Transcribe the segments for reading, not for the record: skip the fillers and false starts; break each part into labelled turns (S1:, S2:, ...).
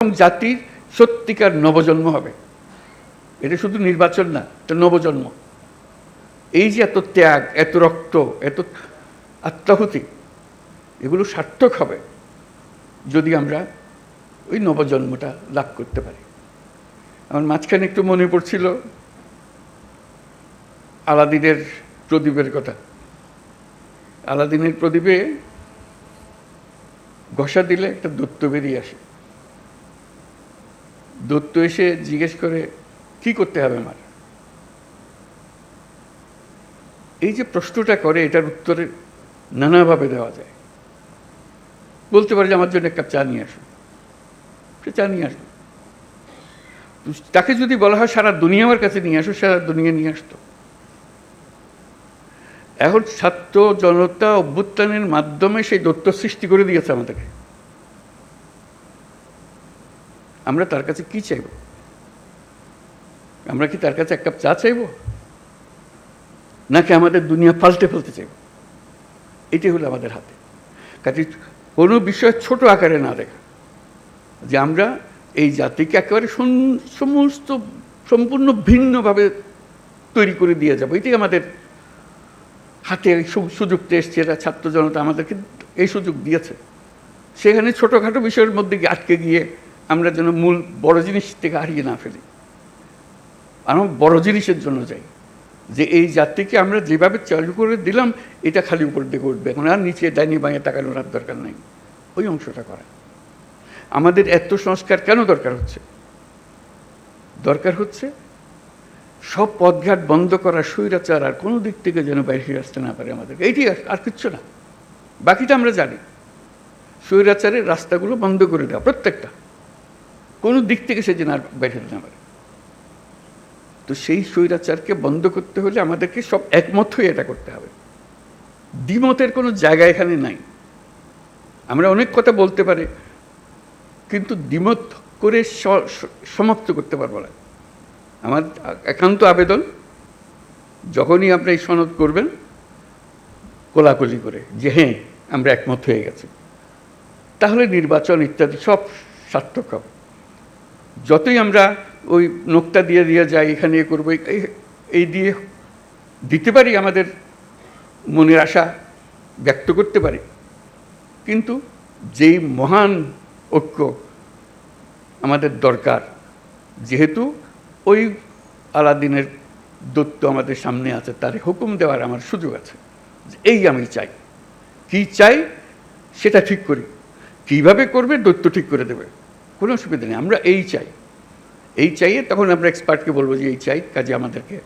S1: জাতির সত্যিকার নবজন্ম হবে। এটা শুধু নির্বাচন না, এটা নবজন্ম। এই যে এত ত্যাগ, এত রক্ত, এত আত্মাহুতি, এগুলো সার্থক হবে যদি আমরা ওই নবজন্মটা লাভ করতে পারি। আমার মাঝখানে একটু মনে পড়ছিল আলাদিনের প্রদীপের কথা। আলাদিনের প্রদীপে ঘষা দিলে একটা দৈত্য বেরিয়ে আসে। দৈত্য এসে জিজ্ঞেস করে, কি করতে হবে আমার? এই যে প্রশ্নটা করে, এটার উত্তরে নানাভাবে দেওয়া যায়। বলতে পারে যে আমার জন্য এক কাপ চা নিয়ে আসো, সে চা নিয়ে আসবে। তাকে যদি বলা হয় সারা দুনিয়া আমার কাছে নিয়ে আসো, সারা দুনিয়া নিয়ে আসতো। এখন ছাত্র জনতা অভ্যুত্থানের মাধ্যমে সেই দৈত্য সৃষ্টি করে দিয়েছে আমাদেরকে। আমরা তার কাছে কি চাইব? আমরা কি তার কাছে এক কাপ চা চাইব, নাকি আমাদের দুনিয়া পাল্টে ফেলতে চাইব? এটি হলো আমাদের হাতে। কাজে কোনো বিষয় ছোট আকারে না দেখা, যে আমরা এই জাতিকে একেবারে সমস্ত সম্পূর্ণ ভিন্নভাবে তৈরি করে দিয়ে যাব, এটি আমাদের হাতে সুযোগটা এসছে। এরা ছাত্র জনতা আমাদেরকে এই সুযোগ দিয়েছে। সেখানে ছোটোখাটো বিষয়ের মধ্যে আটকে গিয়ে আমরা যেন মূল বড় জিনিস থেকে হারিয়ে না ফেলি। আমরা বড় জিনিসের জন্য যাই, যে এই জাতিকে আমরা যেভাবে চালু করে দিলাম, এটা খালি উপর দিকে উঠবে, এখন আর নিচে ডাইনি বাঁয়ে তাকানোর আর দরকার নাই। ওই অংশটা করা। আমাদের এত সংস্কার কেন দরকার হচ্ছে? দরকার হচ্ছে সব পথঘাট বন্ধ করা, স্বৈরাচার আর কোনো দিক থেকে যেন বাইরে আসতে না পারে আমাদেরকে। এইটি আর কিচ্ছু না, বাকিটা আমরা জানি। স্বৈরাচারের রাস্তাগুলো বন্ধ করে দেওয়া, প্রত্যেকটা, কোনো দিক থেকে সে যেন আর বাইরে না পারে। তো সেই স্বৈরাচারকে বন্ধ করতে হলে আমাদেরকে সব একমত হয়ে এটা করতে হবে। দ্বিমতের কোনো জায়গা এখানে নাই। আমরা অনেক কথা বলতে পারি, কিন্তু দ্বিমত করে সমাপ্ত করতে পারবো না। আমার একান্ত আবেদন, যখনই আপনি এই সনদ করবেন, কোলাকুলি করে যে হ্যাঁ আমরা একমত হয়ে গেছি, তাহলে নির্বাচন ইত্যাদি সব সার্থক হবে। যতই আমরা ওই নোকটা দিয়ে দিয়ে যাই, এখানে এ করবো, এই দিয়ে দিতে পারি, আমাদের মনের আশা ব্যক্ত করতে পারি, কিন্তু যেই মহান ঐক্য আমাদের দরকার, যেহেতু ওই আলাদিনের দৈত্য আমাদের সামনে আছে, তার হুকুম দেওয়ার আমার সুযোগ আছে। এই আমি চাই, কি চাই সেটা ঠিক করি, কিভাবে করবে দৈত্য ঠিক করে দেবে, কোনো অসুবিধা নেই। আমরা এই চাই, এই চাইয়ে তখন আমরা এক্সপার্টকে বলবো যে এই চাই, কাজে আমাদেরকে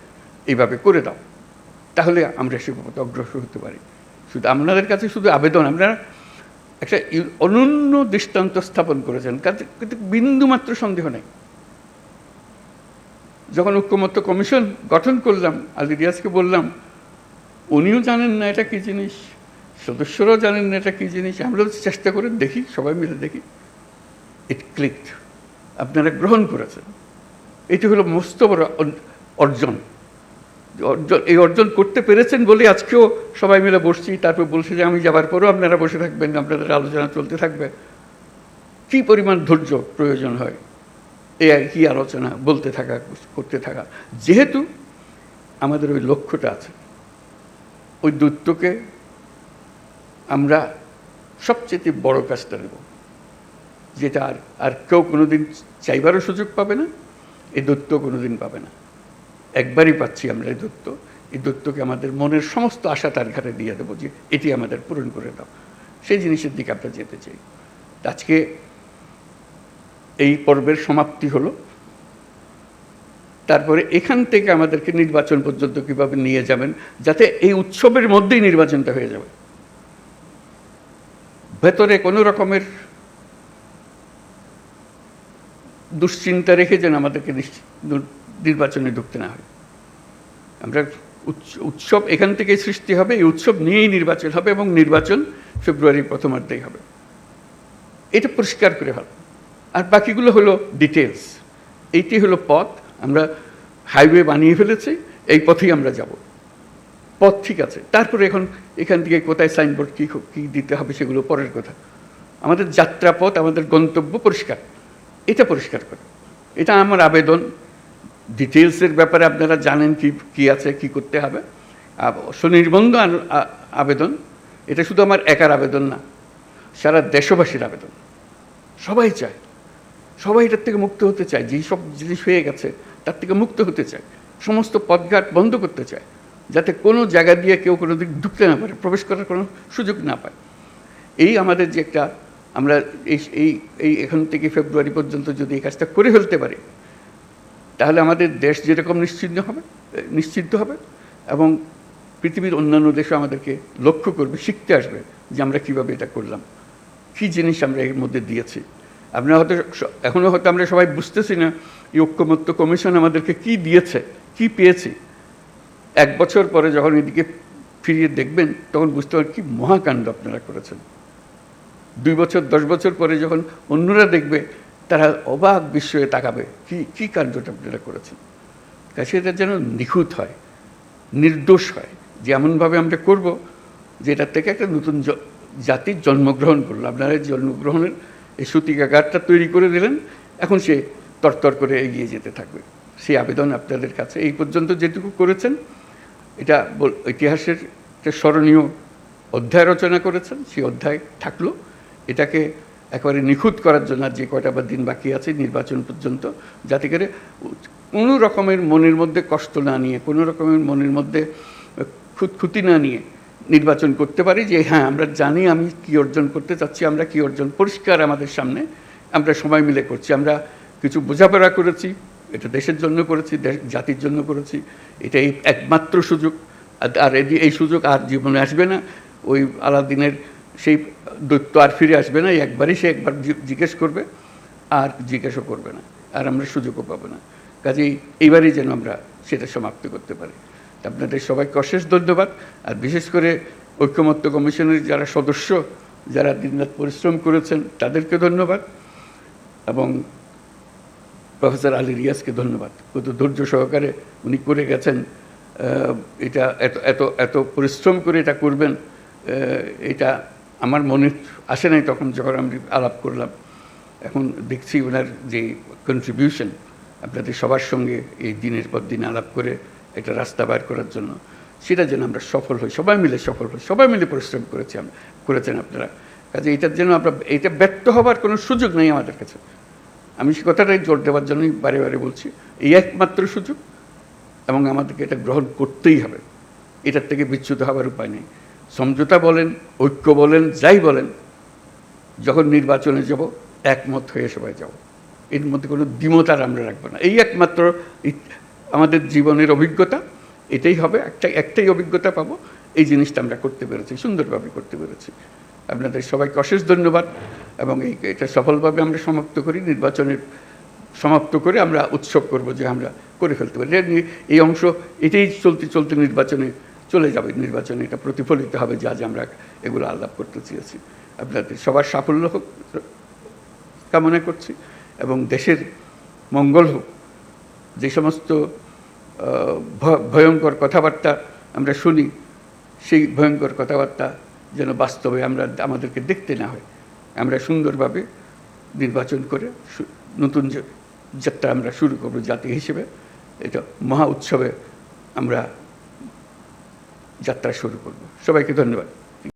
S1: এইভাবে করে দাও, তাহলে আমরা সে পথে অগ্রসর হতে পারি। শুধু আপনাদের কাছে শুধু আবেদন, আপনারা একটা অনন্য দৃষ্টান্ত স্থাপন করেছেন, কিন্তু বিন্দুমাত্র সন্দেহ নেই। যখন ঐক্যমত্য কমিশন গঠন করলাম, আলী রিয়াজকে বললাম, উনিও জানেন না এটা কী জিনিস, সদস্যরাও জানেন না এটা কী জিনিস, আমরা চেষ্টা করে দেখি, সবাই মিলে দেখি, ইট ক্লিকড, আপনারা গ্রহণ করেছেন। এটি হলো মস্ত বড় অর্জন। এই অর্জন করতে পেরেছেন বলে আজকেও সবাই মিলে বসছি। তারপর বলছে যে আমি যাবার পরও আপনারা বসে থাকবেন, আপনাদের আলোচনা চলতে থাকবে। কী পরিমাণ ধৈর্য প্রয়োজন হয় এই কি আলোচনা বলতে থাকা, করতে থাকা। যেহেতু আমাদের ওই লক্ষ্যটা আছে, ওই দৈত্যকে আমরা সবচেয়ে বড় কাজটা দেব, যেটা আর কেউ কোনোদিন চাইবারও সুযোগ পাবে না, এই দৈত্য কোনোদিন পাবে না। একবারই পাচ্ছি আমরা এই দৈত্য। এই দৈত্যকে আমাদের মনের সমস্ত আশা তার ঘাটে দিয়ে দেবো, যে এটি আমাদের পূরণ করে দাও। সেই জিনিসের দিকে আমরা যেতে চাই। আজকে এই পর্বের সমাপ্তি হলো। তারপরে এখান থেকে আমাদেরকে নির্বাচন পর্যন্ত কীভাবে নিয়ে যাবেন, যাতে এই উৎসবের মধ্যেই নির্বাচনটা হয়ে যাবে, ভেতরে কোনো রকমের দুশ্চিন্তা রেখে যেন আমাদেরকে নির্বাচনে ঢুকতে না হয়। আমরা উৎসব এখান থেকেই সৃষ্টি হবে, এই উৎসব নিয়েই নির্বাচন হবে, এবং নির্বাচন ফেব্রুয়ারির প্রথমার্ধেই হবে। এটা পরিষ্কার করে ভালো। আর বাকিগুলো হলো ডিটেলস। এইটি হলো পথ। আমরা হাইওয়ে বানিয়ে ফেলেছি, এই পথেই আমরা যাব। পথ ঠিক আছে, তারপরে এখন এখান থেকে কোথায় সাইনবোর্ড কী দিতে হবে সেগুলো পরের কথা। আমাদের যাত্রাপথ, আমাদের গন্তব্য পরিষ্কার। এটা পরিষ্কার করে। এটা আমার আবেদন। ডিটেলসের ব্যাপারে আপনারা জানেন কি আছে, কি করতে হবে। সুনির্বন্ধ আবেদন। এটা শুধু আমার একার আবেদন না, সারা দেশবাসীর আবেদন। সবাই চায়, সবাই এটার থেকে মুক্ত হতে চায়। যেই সব জিনিস হয়ে গেছে তার থেকে মুক্ত হতে চায়। সমস্ত পথঘাট বন্ধ করতে চায়, যাতে কোনো জায়গা দিয়ে কেউ কোনো দিক ঢুকতে না পারে, প্রবেশ করার কোনো সুযোগ না পায়। এই আমাদের যে একটা, আমরা এই এখান থেকে ফেব্রুয়ারি পর্যন্ত যদি এই কাজটা করে ফেলতে পারি, তাহলে আমাদের দেশ যেরকম নিশ্চিন্ত হবে এবং পৃথিবীর অন্যান্য দেশও আমাদেরকে লক্ষ্য করবে, শিখতে আসবে যে আমরা কীভাবে এটা করলাম, কী জিনিস আমরা এর মধ্যে দিয়েছি। আপনারা হয়তো এখনও হয়তো আমরা সবাই বুঝতেছি না এই ঐক্যমত্য কমিশন আমাদেরকে কি দিয়েছে, কি পেয়েছি। 1 বছর পরে যখন এদিকে ফিরিয়ে দেখবেন তখন বুঝতে পারবেন কি মহাকাণ্ড আপনারা করেছেন। 2 বছর 10 বছর পরে যখন অন্যরা দেখবে, তারা অবাক বিস্ময়ে তাকাবে কি কাণ্ডটা আপনারা করেছেন। কাছে এটা যেন নিখুঁত হয়, নির্দোষ হয়, যে এমনভাবে আমরা করব যে এটার থেকে একটা নতুন জাতির জন্মগ্রহণ করলো। আপনারা জন্মগ্রহণের এই সূতিকাগারটা তৈরি করে দিলেন, এখন সে তরতর করে এগিয়ে যেতে থাকবে। সেই আবেদন আপনাদের কাছে। এই পর্যন্ত যেটুকু করেছেন এটা ইতিহাসের একটা স্মরণীয় অধ্যায় রচনা করেছেন, সেই অধ্যায় থাকলো। এটাকে একেবারে নিখুঁত করার জন্য যে কয়টা বা দিন বাকি আছে নির্বাচন পর্যন্ত, যাতে করে কোনো রকমের মনের মধ্যে কষ্ট না নিয়ে, কোনো রকমের মনের মধ্যে খুঁতখুঁতি না নিয়ে নির্বাচন করতে পারি, যে হ্যাঁ আমরা জানি আমি কি অর্জন করতে চাচ্ছি, আমরা কি অর্জন পরিষ্কার আমাদের সামনে, আমরা সবাই মিলে করছি। আমরা কিছু বোঝাপড়া করেছি, এটা দেশের জন্য করেছি, জাতির জন্য করেছি। এটাই একমাত্র সুযোগ। আর এই সুযোগ আর জীবনে আসবে না। ওই আলাদিনের সেই দৈত্য আর ফিরে আসবে না। একবারই সে একবার জিজ্ঞেস করবে, আর জিজ্ঞেসও করবে না, আর আমরা সুযোগও পাবো না। কাজেই এইবারই যেন আমরা সেটা সমাপ্ত করতে পারি। আপনাদের সবাইকে অশেষ ধন্যবাদ। আর বিশেষ করে ঐক্যমত্য কমিশনের যারা সদস্য, যারা দিনরাত পরিশ্রম করেছেন, তাদেরকে ধন্যবাদ। এবং প্রফেসর আলী রিয়াজকে ধন্যবাদ। কত ধৈর্য সহকারে উনি করে গেছেন। এটা এত পরিশ্রম করে এটা করবেন, এটা আমার মনে আসে নাই তখন যখন আমি আলাপ করলাম। এখন দেখছি ওনার যে কন্ট্রিবিউশন আপনাদের সবার সঙ্গে এই দিনের পর দিন আলাপ করে একটা রাস্তা বার করার জন্য, সেটা যেন আমরা সফল হই, সবাই মিলে সফল হই। সবাই মিলে পরিশ্রম করেছেন আপনারা। কাজে এটার জন্য এটা ব্যর্থ হবার কোনো সুযোগ নেই আমাদের কাছে। আমি সে কথাটাই জোর দেওয়ার জন্যই বারে বারে বলছি, এই একমাত্র সুযোগ, এবং আমাদেরকে এটা গ্রহণ করতেই হবে। এটার থেকে বিচ্যুত হবার উপায় নেই। সমঝোতা বলেন, ঐক্য বলেন, যাই বলেন, যখন নির্বাচনে যাব একমত হয়ে সবাই যাব। এর মধ্যে কোনো দ্বিমত আর আমরা রাখবো না। এই একমাত্র আমাদের জীবনের অভিজ্ঞতা, এটাই হবে। একটাই অভিজ্ঞতা পাবো। এই জিনিসটা আমরা করতে পেরেছি, সুন্দরভাবে করতে পেরেছি। আপনাদের সবাইকে অশেষ ধন্যবাদ। এবং এটা সফলভাবে আমরা সমাপ্ত করি। নির্বাচনের সমাপ্ত করে আমরা উৎসব করব যে আমরা করে ফেলতে পারি। এই অংশ এটাই চলতে নির্বাচনে চলে যাবে। নির্বাচনে এটা প্রতিফলিত হবে যে আজ আমরা এগুলো আলাপ করতে চেয়েছি। আপনাদের সবার সাফল্য হোক কামনা করছি, এবং দেশের মঙ্গল হোক। যে সমস্ত ভয়ঙ্কর কথাবার্তা আমরা শুনি, সেই ভয়ঙ্কর কথাবার্তা যেন বাস্তবে আমাদেরকে দেখতে না হয়। আমরা সুন্দরভাবে নির্বাচন করে নতুন যাত্রা আমরা শুরু করব জাতি হিসেবে। এটা মহা উৎসবে আমরা যাত্রা শুরু করব। সবাইকে ধন্যবাদ।